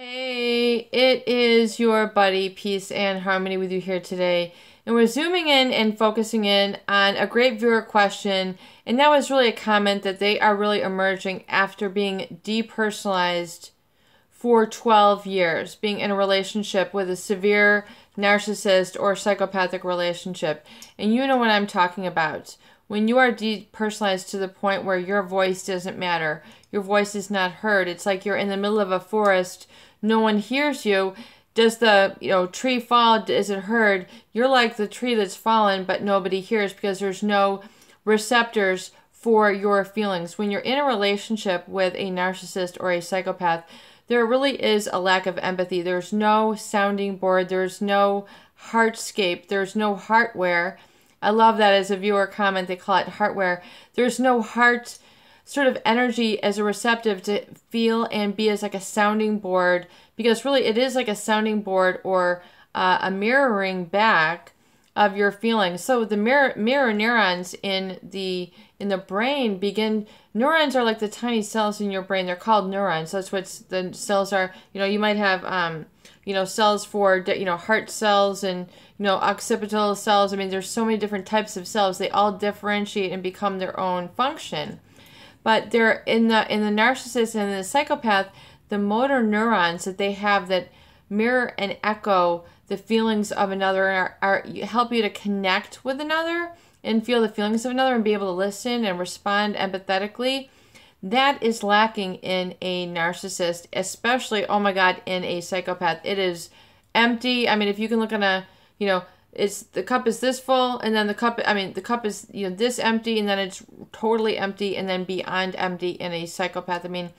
Hey, it is your buddy Peace and Harmony with you here today. And we're zooming in and focusing in on a great viewer question. And that was really a comment that they are really emerging after being depersonalized for 12 years, being in a relationship with a severe narcissist or psychopathic relationship. And you know what I'm talking about. When you are depersonalized to the point where your voice doesn't matter, your voice is not heard. It's like you're in the middle of a forest, no one hears you. Does the tree fall? Is it heard? You're like the tree that's fallen, but nobody hears because there's no receptors for your feelings. When you're in a relationship with a narcissist or a psychopath, there really is a lack of empathy. There's no sounding board. There's no heartscape. There's no heartware. I love that as a viewer comment. They call it heartware. There's no heart sort of energy as a receptive to feel and be as like a sounding board, because really it is like a sounding board or a mirroring back of your feelings. So the mirror neurons in the brain begin. Neurons are like the tiny cells in your brain. They're called neurons. That's what the cells are. You might have cells for heart cells and occipital cells. I mean, there's so many different types of cells. They all differentiate and become their own function. But they're in the narcissist and the psychopath, the motor neurons that they have that mirror and echo the feelings of another are help you to connect with another and feel the feelings of another and be able to listen and respond empathetically. That is lacking in a narcissist, especially, oh my God, in a psychopath. It is empty. I mean, if you can look on it's the cup is this full, and then the cup is this empty, and then it's totally empty, and then beyond empty in a psychopath. I mean,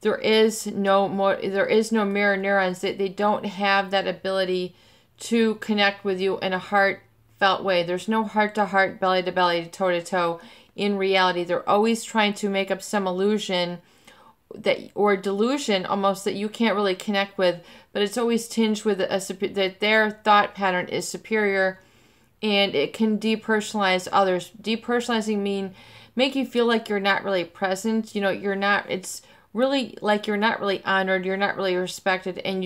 there is no mirror neurons. They don't have that ability to connect with you in a heartfelt way. There's no heart to heart, belly to belly, toe to toe. In reality, they're always trying to make up some illusion or delusion almost that you can't really connect with, but it's always tinged with that their thought pattern is superior, and it can depersonalize others. Depersonalizing make you feel like you're not really present. You're not. It's really like you're not really honored. You're not really respected, and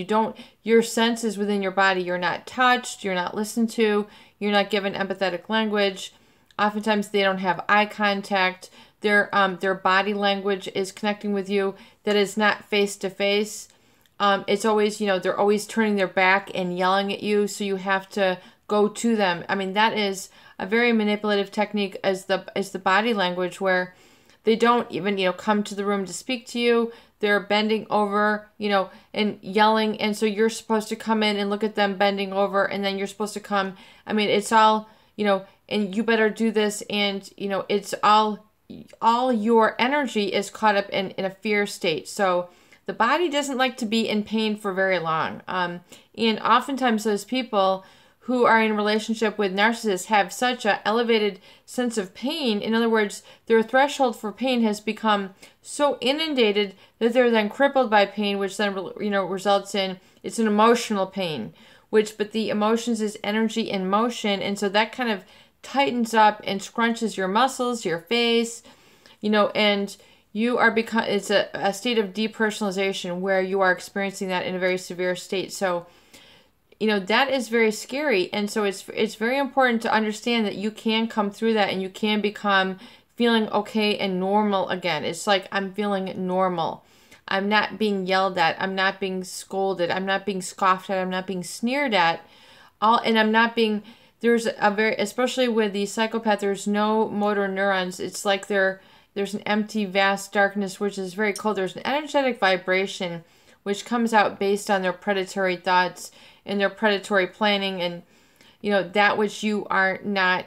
your senses within your body. You're not touched. You're not listened to. You're not given empathetic language. Oftentimes they don't have eye contact. Their body language is connecting with you that is not face to face. It's always, they're always turning their back and yelling at you, so you have to go to them. I mean, that is a very manipulative technique as the body language, where they don't even, come to the room to speak to you. They're bending over, and yelling, and so you're supposed to come in and look at them bending over, and then you're supposed to come. I mean, it's all, and you better do this, and, it's all your energy is caught up in a fear state. So the body doesn't like to be in pain for very long. And oftentimes those people who are in a relationship with narcissists have such an elevated sense of pain. In other words, their threshold for pain has become so inundated that they're then crippled by pain, which then results in, it's an emotional pain, but the emotions is energy in motion. And so that kind of tightens up and scrunches your muscles, your face, and you are it's a state of depersonalization where you are experiencing that in a very severe state. So, that is very scary. And so it's very important to understand that you can come through that and you can become feeling okay and normal again. It's like, I'm feeling normal. I'm not being yelled at. I'm not being scolded. I'm not being scoffed at. I'm not being sneered at. And I'm not being... There's especially with the psychopath, there's no motor neurons. It's like there's an empty, vast darkness, which is very cold. There's an energetic vibration, which comes out based on their predatory thoughts and their predatory planning, and, that which you are not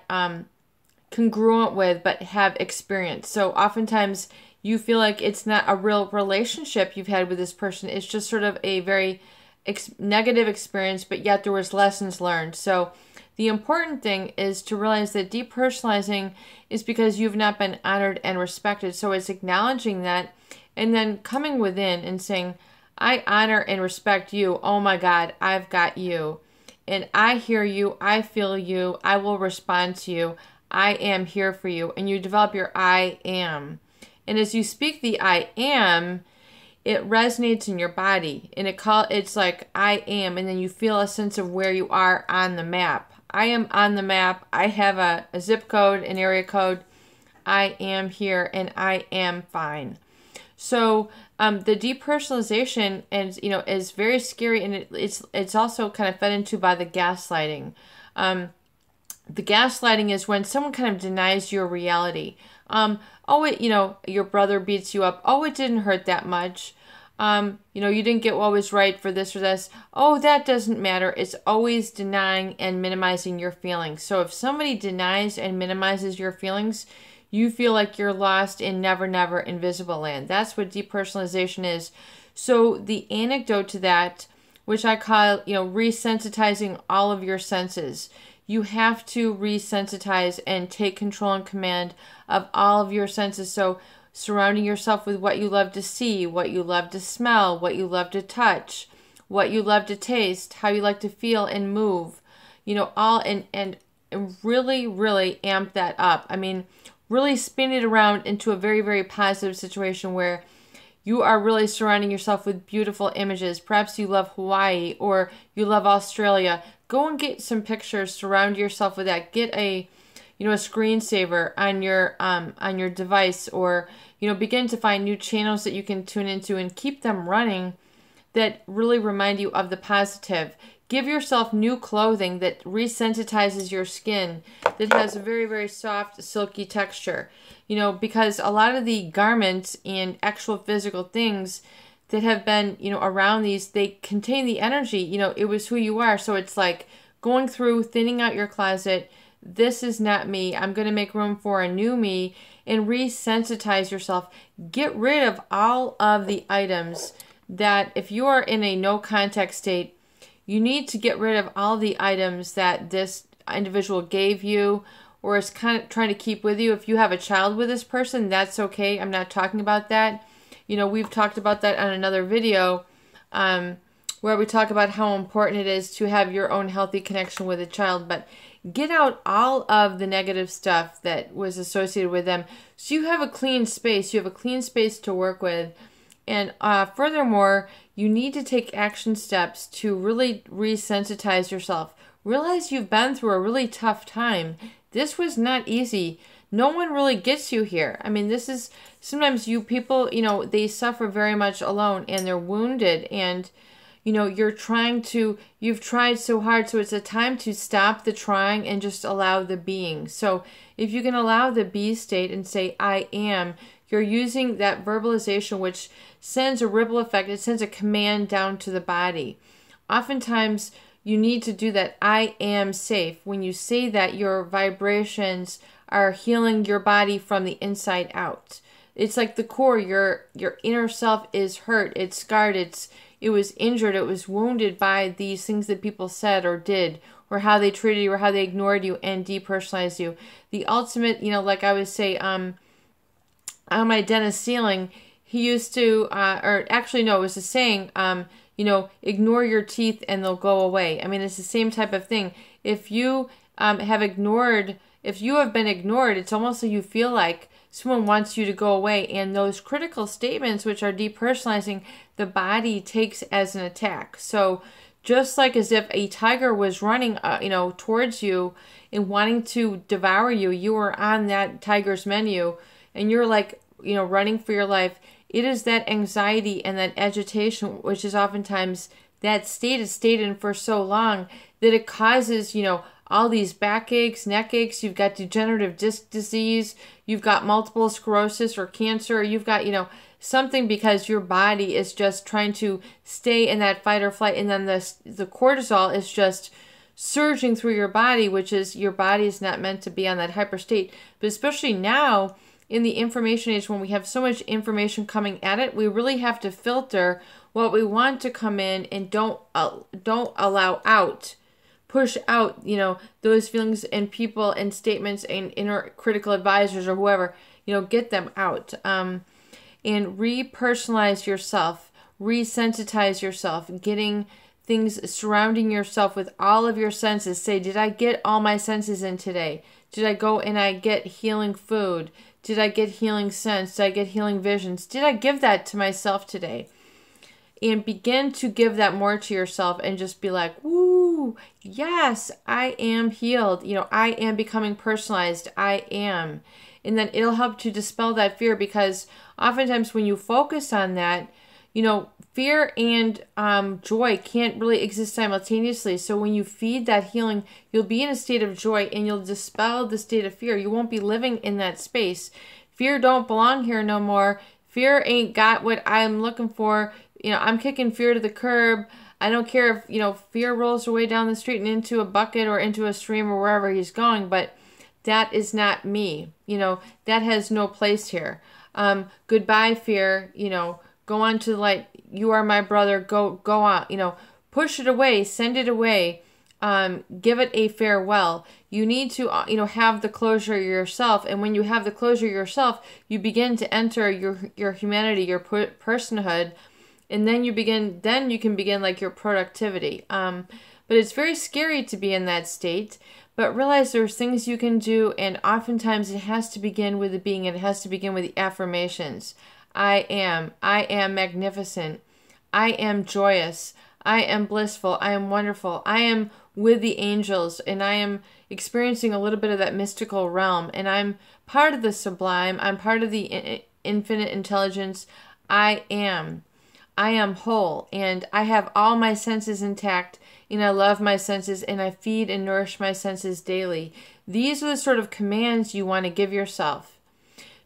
congruent with, but have experienced. So oftentimes you feel like it's not a real relationship you've had with this person. It's just sort of a very negative experience, but yet there was lessons learned. So the important thing is to realize that depersonalizing is because you've not been honored and respected. So it's acknowledging that and then coming within and saying, I honor and respect you. Oh my God, I've got you. And I hear you. I feel you. I will respond to you. I am here for you. And you develop your I am. And as you speak the I am, it resonates in your body, and it's like I am, and then you feel a sense of where you are on the map. I am on the map. I have a zip code, an area code. I am here, and I am fine. So the depersonalization is very scary, and it's also kind of fed into by the gaslighting. The gaslighting is when someone kind of denies your reality. Your brother beats you up. Oh, it didn't hurt that much. You didn't get what was right for this or this. Oh, that doesn't matter. It's always denying and minimizing your feelings. So if somebody denies and minimizes your feelings, you feel like you're lost in never, never invisible land. That's what depersonalization is. So the antidote to that, which I call, resensitizing all of your senses. You have to resensitize and take control and command of all of your senses. So surrounding yourself with what you love to see, what you love to smell, what you love to touch, what you love to taste, how you like to feel and move, all and really, really amp that up. I mean, really spin it around into a very, very positive situation where you are really surrounding yourself with beautiful images. Perhaps you love Hawaii or you love Australia. Go and get some pictures, surround yourself with that. Get a screensaver on your device, or, begin to find new channels that you can tune into and keep them running that really remind you of the positive. Give yourself new clothing that resensitizes your skin, that has a very, very soft, silky texture. Because a lot of the garments and actual physical things that have been, around these, they contain the energy, it was who you are. So it's like going through, thinning out your closet. This is not me. I'm going to make room for a new me, and resensitize yourself. Get rid of all of the items that, if you are in a no contact state, you need to get rid of all the items that this individual gave you or is kind of trying to keep with you. If you have a child with this person, that's okay. I'm not talking about that. We've talked about that on another video where we talk about how important it is to have your own healthy connection with a child. But get out all of the negative stuff that was associated with them, so you have a clean space. You have a clean space to work with. And furthermore, you need to take action steps to really resensitize yourself. Realize you've been through a really tough time. This was not easy. No one really gets you here. I mean, this is sometimes people, they suffer very much alone, and they're wounded, and you've tried so hard. So it's a time to stop the trying and just allow the being. So if you can allow the be state and say, I am, you're using that verbalization, which sends a ripple effect. It sends a command down to the body. Oftentimes you need to do that. I am safe. When you say that, your vibrations are healing your body from the inside out. It's like the core, your inner self is hurt, it's scarred, it was injured, it was wounded by these things that people said or did, or how they treated you, or how they ignored you and depersonalized you. The ultimate, like I would say, on my dentist ceiling, he used to, it was a saying, ignore your teeth and they'll go away. I mean, it's the same type of thing. If you have been ignored, it's almost like you feel like someone wants you to go away. And those critical statements, which are depersonalizing, the body takes as an attack. So just like as if a tiger was running, towards you and wanting to devour you, you were on that tiger's menu, and you're like, running for your life. It is that anxiety and that agitation, which is oftentimes that state is stayed in for so long that it causes, all these backaches, neck aches. You've got degenerative disc disease. You've got multiple sclerosis or cancer. You've got, something, because your body is just trying to stay in that fight or flight. And then the cortisol is just surging through your body, which is, your body is not meant to be on that hyper state. But especially now in the information age, when we have so much information coming at it, we really have to filter what we want to come in and don't allow out. Push out, those feelings and people and statements and inner critical advisors or whoever, get them out. And repersonalize yourself, resensitize yourself, getting things, surrounding yourself with all of your senses. Say, did I get all my senses in today? Did I go and I get healing food? Did I get healing scents? Did I get healing visions? Did I give that to myself today? and begin to give that more to yourself and just be like, woo, yes, I am healed. I am becoming personalized. I am. And then it'll help to dispel that fear, because oftentimes when you focus on that, fear and joy can't really exist simultaneously. So when you feed that healing, you'll be in a state of joy and you'll dispel the state of fear. You won't be living in that space. Fear don't belong here no more. Fear ain't got what I'm looking for. I'm kicking fear to the curb. I don't care if, fear rolls away down the street and into a bucket or into a stream or wherever he's going, but that is not me. That has no place here. Goodbye, fear. Go on to the light. You are my brother. Go on. Push it away. Send it away. Give it a farewell. You need to, have the closure yourself. And when you have the closure yourself, you begin to enter your humanity, your personhood. And then you can begin like your productivity. But it's very scary to be in that state. But realize there's things you can do. And oftentimes it has to begin with the being. It has to begin with the affirmations. I am magnificent. I am joyous. I am blissful. I am wonderful. I am with the angels, and I am experiencing a little bit of that mystical realm, and I'm part of the sublime. I'm part of the infinite intelligence. I am whole, and I have all my senses intact, and I love my senses, and I feed and nourish my senses daily. These are the sort of commands you want to give yourself.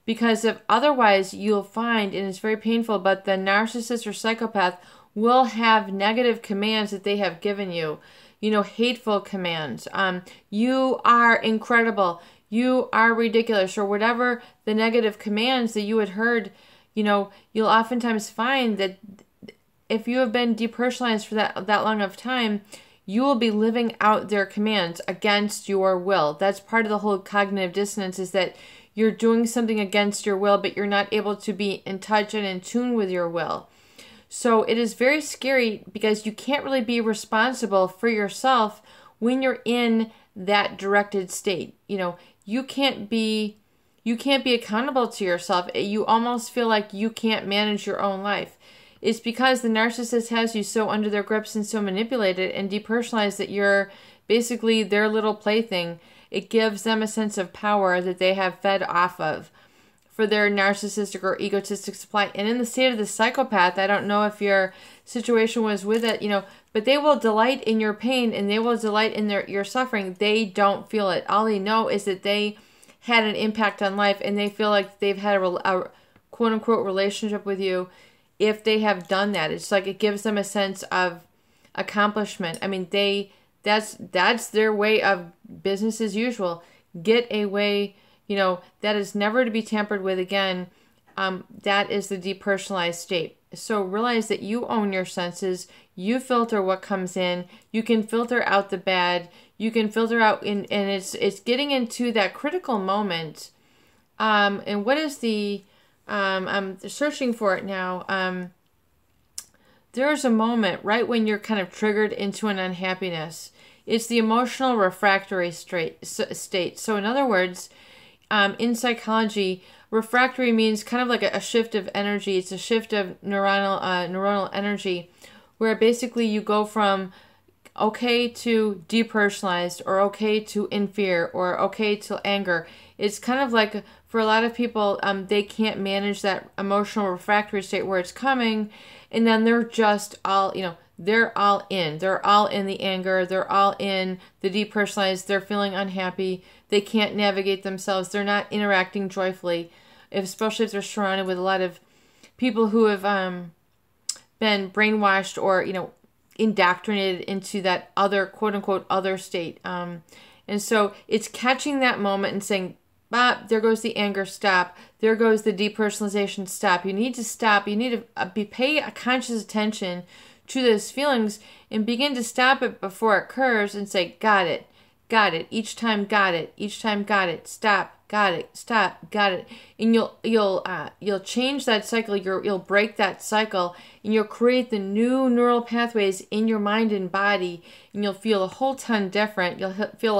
Because if otherwise, you'll find, and it's very painful, but the narcissist or psychopath will have negative commands that they have given you. Hateful commands. You are incredible. You are ridiculous. Or whatever the negative commands that you had heard, you'll oftentimes find that if you have been depersonalized for that long of time, you will be living out their commands against your will. That's part of the whole cognitive dissonance, is that you're doing something against your will, but you're not able to be in touch and in tune with your will. So it is very scary, because you can't really be responsible for yourself when you're in that directed state. You can't be accountable to yourself. You almost feel like you can't manage your own life. It's because the narcissist has you so under their grips and so manipulated and depersonalized that you're basically their little plaything. It gives them a sense of power that they have fed off of for their narcissistic or egotistic supply. And in the state of the psychopath, I don't know if your situation was with it, but they will delight in your pain and they will delight in your suffering. They don't feel it. All they know is that they had an impact on life, and they feel like they've had a quote unquote relationship with you if they have done that. It's like it gives them a sense of accomplishment. I mean, that's their way of business as usual. Get a way, that is never to be tampered with again. That is the depersonalized state. So realize that you own your senses. You filter what comes in. You can filter out the bad. You can filter out and it's getting into that critical moment. And what is I'm searching for it now. There's a moment right when you're kind of triggered into an unhappiness. It's the emotional refractory state. So in other words, in psychology, refractory means kind of like a shift of energy. It's a shift of neuronal energy, where basically you go from okay to depersonalized, or okay to in fear, or okay to anger. It's kind of like, for a lot of people, they can't manage that emotional refractory state where it's coming, and then they're just all, they're all in. They're all in the anger. They're all in the depersonalized. They're feeling unhappy. They can't navigate themselves. They're not interacting joyfully, especially if they're surrounded with a lot of people who have been brainwashed or, indoctrinated into that other, quote unquote, other state. And so it's catching that moment and saying, there goes the anger, stop. There goes the depersonalization, stop. You need to stop. You need to pay a conscious attention to those feelings and begin to stop it before it occurs and say, got it, each time, got it, each time, got it, stop, got it, stop, got it. And you'll change that cycle. You'll break that cycle, and you'll create the new neural pathways in your mind and body, and you'll feel a whole ton different. You'll feel